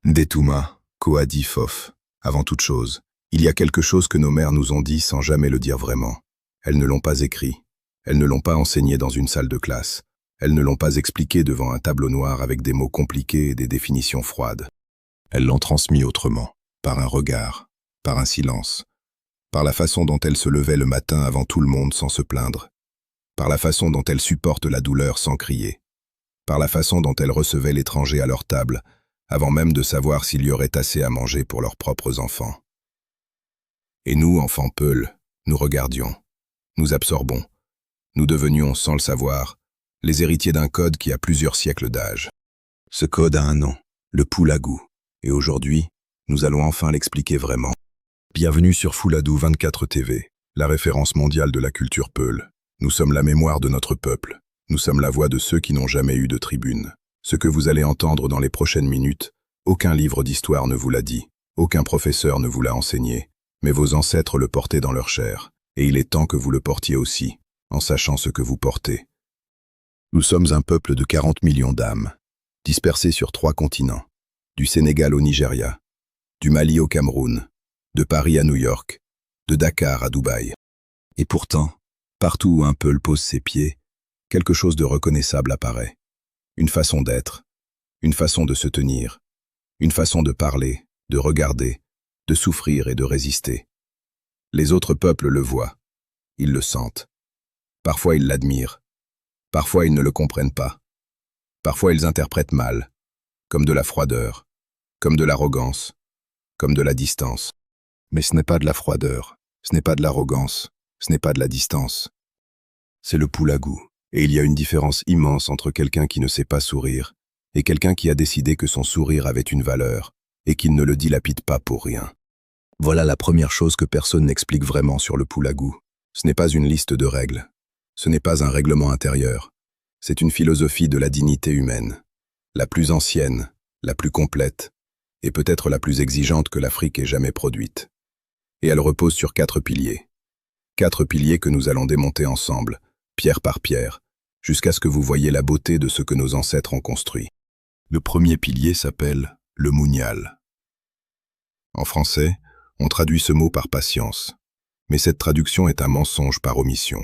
Détouma, Koadi Fof. Avant toute chose, il y a quelque chose que nos mères nous ont dit sans jamais le dire vraiment. Elles ne l'ont pas écrit. Elles ne l'ont pas enseigné dans une salle de classe. Elles ne l'ont pas expliqué devant un tableau noir avec des mots compliqués et des définitions froides. Elles l'ont transmis autrement, par un regard, par un silence, par la façon dont elles se levaient le matin avant tout le monde sans se plaindre, par la façon dont elles supportent la douleur sans crier, par la façon dont elles recevaient l'étranger à leur table, avant même de savoir s'il y aurait assez à manger pour leurs propres enfants. Et nous, enfants peuls, nous regardions, nous absorbons, nous devenions, sans le savoir, les héritiers d'un code qui a plusieurs siècles d'âge. Ce code a un nom, le Poulagou, et aujourd'hui, nous allons enfin l'expliquer vraiment. Bienvenue sur Fouladou 24 TV, la référence mondiale de la culture peul. Nous sommes la mémoire de notre peuple. Nous sommes la voix de ceux qui n'ont jamais eu de tribune. Ce que vous allez entendre dans les prochaines minutes, aucun livre d'histoire ne vous l'a dit, aucun professeur ne vous l'a enseigné, mais vos ancêtres le portaient dans leur chair, et il est temps que vous le portiez aussi, en sachant ce que vous portez. Nous sommes un peuple de 40 millions d'âmes, dispersés sur 3 continents, du Sénégal au Nigeria, du Mali au Cameroun, de Paris à New York, de Dakar à Dubaï. Et pourtant, partout où un peul pose ses pieds, quelque chose de reconnaissable apparaît. Une façon d'être, une façon de se tenir, une façon de parler, de regarder, de souffrir et de résister. Les autres peuples le voient, ils le sentent. Parfois ils l'admirent, parfois ils ne le comprennent pas. Parfois ils interprètent mal, comme de la froideur, comme de l'arrogance, comme de la distance. Mais ce n'est pas de la froideur, ce n'est pas de l'arrogance, ce n'est pas de la distance. C'est le Poulagou. Et il y a une différence immense entre quelqu'un qui ne sait pas sourire et quelqu'un qui a décidé que son sourire avait une valeur et qu'il ne le dilapide pas pour rien. Voilà la première chose que personne n'explique vraiment sur le Poulagou. Ce n'est pas une liste de règles. Ce n'est pas un règlement intérieur. C'est une philosophie de la dignité humaine. La plus ancienne, la plus complète, et peut-être la plus exigeante que l'Afrique ait jamais produite. Et elle repose sur 4 piliers. 4 piliers que nous allons démonter ensemble, pierre par pierre, jusqu'à ce que vous voyiez la beauté de ce que nos ancêtres ont construit. Le premier pilier s'appelle le Mounial. En français, on traduit ce mot par patience, mais cette traduction est un mensonge par omission.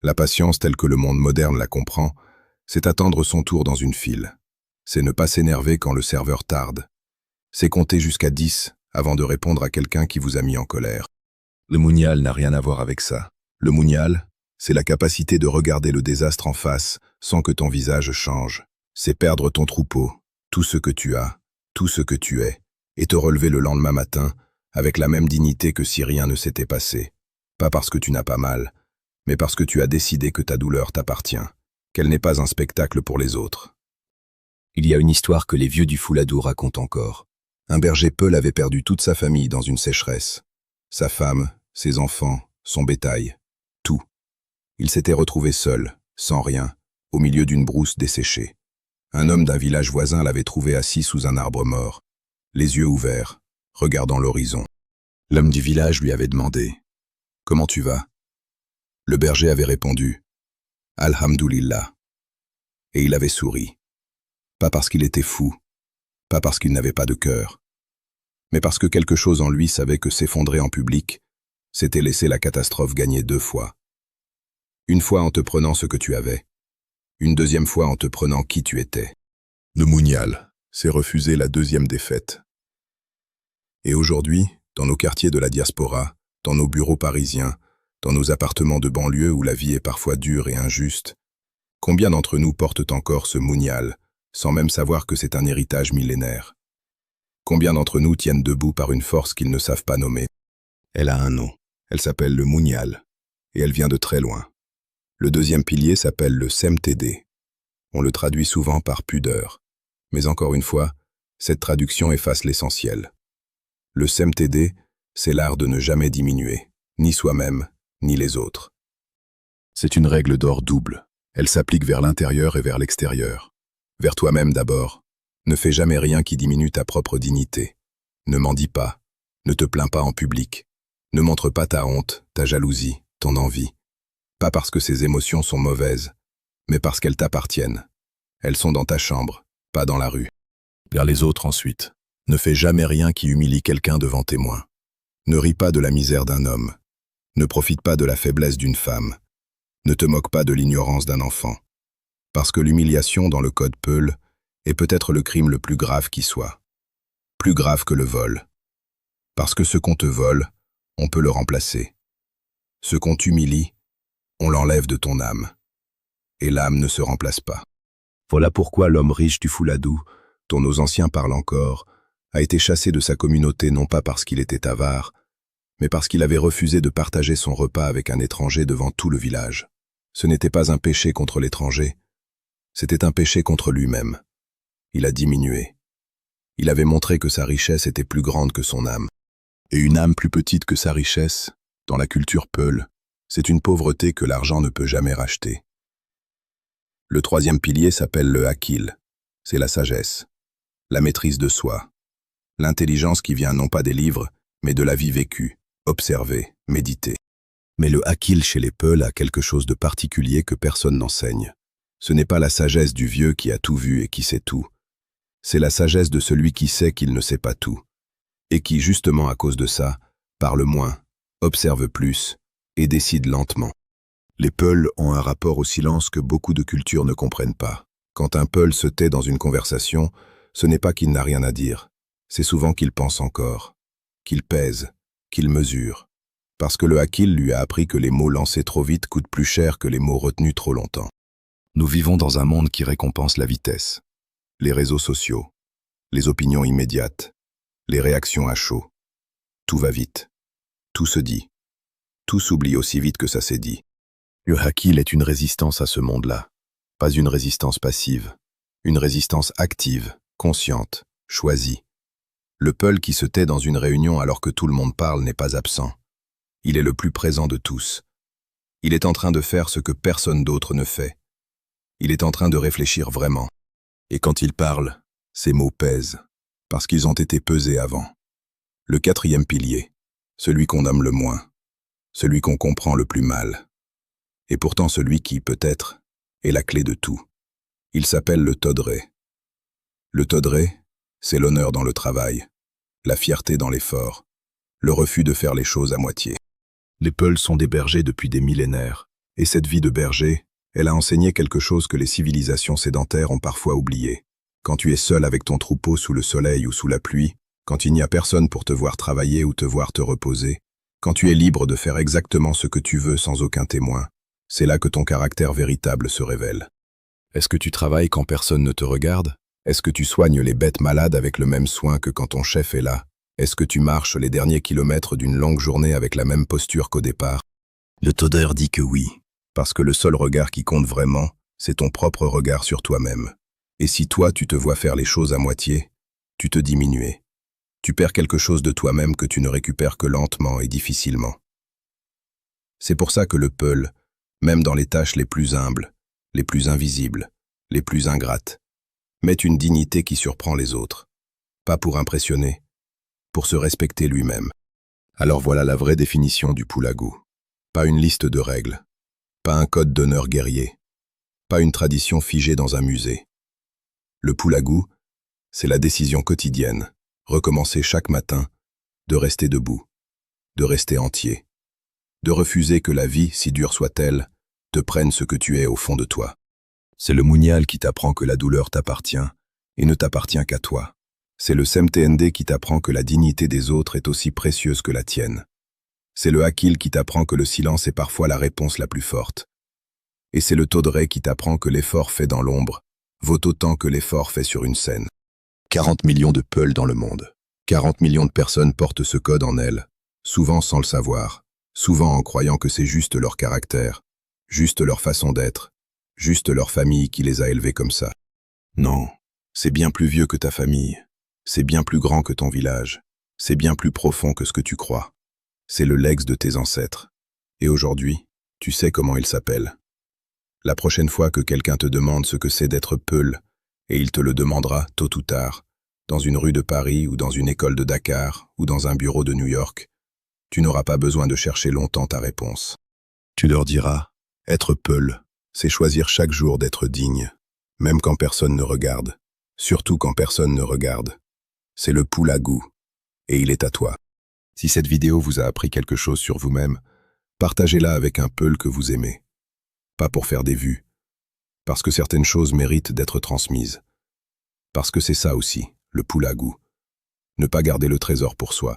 La patience telle que le monde moderne la comprend, c'est attendre son tour dans une file. C'est ne pas s'énerver quand le serveur tarde. C'est compter jusqu'à 10 avant de répondre à quelqu'un qui vous a mis en colère. Le Mounial n'a rien à voir avec ça. Le Mounial, c'est la capacité de regarder le désastre en face sans que ton visage change. C'est perdre ton troupeau, tout ce que tu as, tout ce que tu es, et te relever le lendemain matin avec la même dignité que si rien ne s'était passé. Pas parce que tu n'as pas mal, mais parce que tu as décidé que ta douleur t'appartient, qu'elle n'est pas un spectacle pour les autres. Il y a une histoire que les vieux du Fouladou racontent encore. Un berger peul avait perdu toute sa famille dans une sécheresse. Sa femme, ses enfants, son bétail, tout. Il s'était retrouvé seul, sans rien, au milieu d'une brousse desséchée. Un homme d'un village voisin l'avait trouvé assis sous un arbre mort, les yeux ouverts, regardant l'horizon. L'homme du village lui avait demandé « Comment tu vas ?» Le berger avait répondu « Alhamdulillah » et il avait souri. Pas parce qu'il était fou, pas parce qu'il n'avait pas de cœur, mais parce que quelque chose en lui savait que s'effondrer en public, c'était laisser la catastrophe gagner 2 fois. Une fois en te prenant ce que tu avais, une deuxième fois en te prenant qui tu étais. Le Mounial, c'est refuser la 2e défaite. Et aujourd'hui, dans nos quartiers de la diaspora, dans nos bureaux parisiens, dans nos appartements de banlieue où la vie est parfois dure et injuste, combien d'entre nous portent encore ce Mounial, sans même savoir que c'est un héritage millénaire? Combien d'entre nous tiennent debout par une force qu'ils ne savent pas nommer? Elle a un nom, elle s'appelle le Mounial, et elle vient de très loin. Le 2e pilier s'appelle le SEMTD. On le traduit souvent par pudeur. Mais encore une fois, cette traduction efface l'essentiel. Le SEMTD, c'est l'art de ne jamais diminuer, ni soi-même, ni les autres. C'est une règle d'or double. Elle s'applique vers l'intérieur et vers l'extérieur. Vers toi-même d'abord. Ne fais jamais rien qui diminue ta propre dignité. Ne mendie pas. Ne te plains pas en public. Ne montre pas ta honte, ta jalousie, ton envie. Pas parce que ces émotions sont mauvaises, mais parce qu'elles t'appartiennent. Elles sont dans ta chambre, pas dans la rue. Vers les autres ensuite. Ne fais jamais rien qui humilie quelqu'un devant témoin. Ne ris pas de la misère d'un homme. Ne profite pas de la faiblesse d'une femme. Ne te moque pas de l'ignorance d'un enfant. Parce que l'humiliation dans le code Peul est peut-être le crime le plus grave qui soit. Plus grave que le vol. Parce que ce qu'on te vole, on peut le remplacer. Ce qu'on t'humilie, on l'enlève de ton âme. Et l'âme ne se remplace pas. Voilà pourquoi l'homme riche du Fouladou, dont nos anciens parlent encore, a été chassé de sa communauté non pas parce qu'il était avare, mais parce qu'il avait refusé de partager son repas avec un étranger devant tout le village. Ce n'était pas un péché contre l'étranger, c'était un péché contre lui-même. Il a diminué. Il avait montré que sa richesse était plus grande que son âme. Et une âme plus petite que sa richesse, dans la culture Peul, c'est une pauvreté que l'argent ne peut jamais racheter. Le troisième pilier s'appelle le Akil. C'est la sagesse, la maîtrise de soi, l'intelligence qui vient non pas des livres, mais de la vie vécue, observée, méditée. Mais le Akil chez les Peul a quelque chose de particulier que personne n'enseigne. Ce n'est pas la sagesse du vieux qui a tout vu et qui sait tout. C'est la sagesse de celui qui sait qu'il ne sait pas tout, et qui, justement à cause de ça, parle moins, observe plus et décide lentement. Les Peuls ont un rapport au silence que beaucoup de cultures ne comprennent pas. Quand un Peul se tait dans une conversation, ce n'est pas qu'il n'a rien à dire, c'est souvent qu'il pense encore, qu'il pèse, qu'il mesure. Parce que le Akil lui a appris que les mots lancés trop vite coûtent plus cher que les mots retenus trop longtemps. Nous vivons dans un monde qui récompense la vitesse, les réseaux sociaux, les opinions immédiates, les réactions à chaud. Tout va vite, tout se dit, tout s'oublie aussi vite que ça s'est dit. Le Akil est une résistance à ce monde-là, pas une résistance passive, une résistance active, consciente, choisie. Le Peul qui se tait dans une réunion alors que tout le monde parle n'est pas absent. Il est le plus présent de tous. Il est en train de faire ce que personne d'autre ne fait. Il est en train de réfléchir vraiment. Et quand il parle, ses mots pèsent, parce qu'ils ont été pesés avant. Le quatrième pilier, celui qu'on nomme le moins, celui qu'on comprend le plus mal. Et pourtant celui qui, peut-être, est la clé de tout. Il s'appelle le Todré. Le Todré, c'est l'honneur dans le travail, la fierté dans l'effort, le refus de faire les choses à moitié. Les Peuls sont des bergers depuis des millénaires, et cette vie de berger, elle a enseigné quelque chose que les civilisations sédentaires ont parfois oublié. Quand tu es seul avec ton troupeau sous le soleil ou sous la pluie, quand il n'y a personne pour te voir travailler ou te voir te reposer, quand tu es libre de faire exactement ce que tu veux sans aucun témoin, c'est là que ton caractère véritable se révèle. Est-ce que tu travailles quand personne ne te regarde? Est-ce que tu soignes les bêtes malades avec le même soin que quand ton chef est là? Est-ce que tu marches les derniers kilomètres d'une longue journée avec la même posture qu'au départ? Le Todré dit que oui, parce que le seul regard qui compte vraiment, c'est ton propre regard sur toi-même. Et si toi, tu te vois faire les choses à moitié, tu te diminues. Tu perds quelque chose de toi-même que tu ne récupères que lentement et difficilement. C'est pour ça que le Peul, même dans les tâches les plus humbles, les plus invisibles, les plus ingrates, met une dignité qui surprend les autres. Pas pour impressionner, pour se respecter lui-même. Alors voilà la vraie définition du Poulagou. Pas une liste de règles, pas un code d'honneur guerrier, pas une tradition figée dans un musée. Le Poulagou, c'est la décision quotidienne, recommencer chaque matin, de rester debout, de rester entier, de refuser que la vie, si dure soit-elle, te prenne ce que tu es au fond de toi. C'est le Mounial qui t'apprend que la douleur t'appartient et ne t'appartient qu'à toi. C'est le Semtnd qui t'apprend que la dignité des autres est aussi précieuse que la tienne. C'est le Akil qui t'apprend que le silence est parfois la réponse la plus forte. Et c'est le Todré qui t'apprend que l'effort fait dans l'ombre vaut autant que l'effort fait sur une scène. 40 millions de Peuls dans le monde. 40 millions de personnes portent ce code en elles, souvent sans le savoir, souvent en croyant que c'est juste leur caractère, juste leur façon d'être, juste leur famille qui les a élevés comme ça. Non, c'est bien plus vieux que ta famille, c'est bien plus grand que ton village, c'est bien plus profond que ce que tu crois. C'est le legs de tes ancêtres. Et aujourd'hui, tu sais comment il s'appelle. La prochaine fois que quelqu'un te demande ce que c'est d'être Peul, et il te le demandera tôt ou tard, dans une rue de Paris ou dans une école de Dakar ou dans un bureau de New York, tu n'auras pas besoin de chercher longtemps ta réponse. Tu leur diras, être Peul, c'est choisir chaque jour d'être digne, même quand personne ne regarde, surtout quand personne ne regarde. C'est le Poulagou. Et il est à toi. Si cette vidéo vous a appris quelque chose sur vous-même, partagez-la avec un peul que vous aimez. Pas pour faire des vues, parce que certaines choses méritent d'être transmises. Parce que c'est ça aussi, le Poulagou. Ne pas garder le trésor pour soi.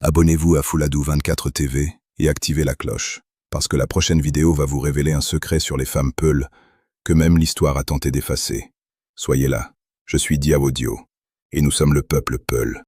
Abonnez-vous à Fouladou 24 TV et activez la cloche, parce que la prochaine vidéo va vous révéler un secret sur les femmes peuls que même l'histoire a tenté d'effacer. Soyez là, je suis Diawodio, et nous sommes le peuple peul.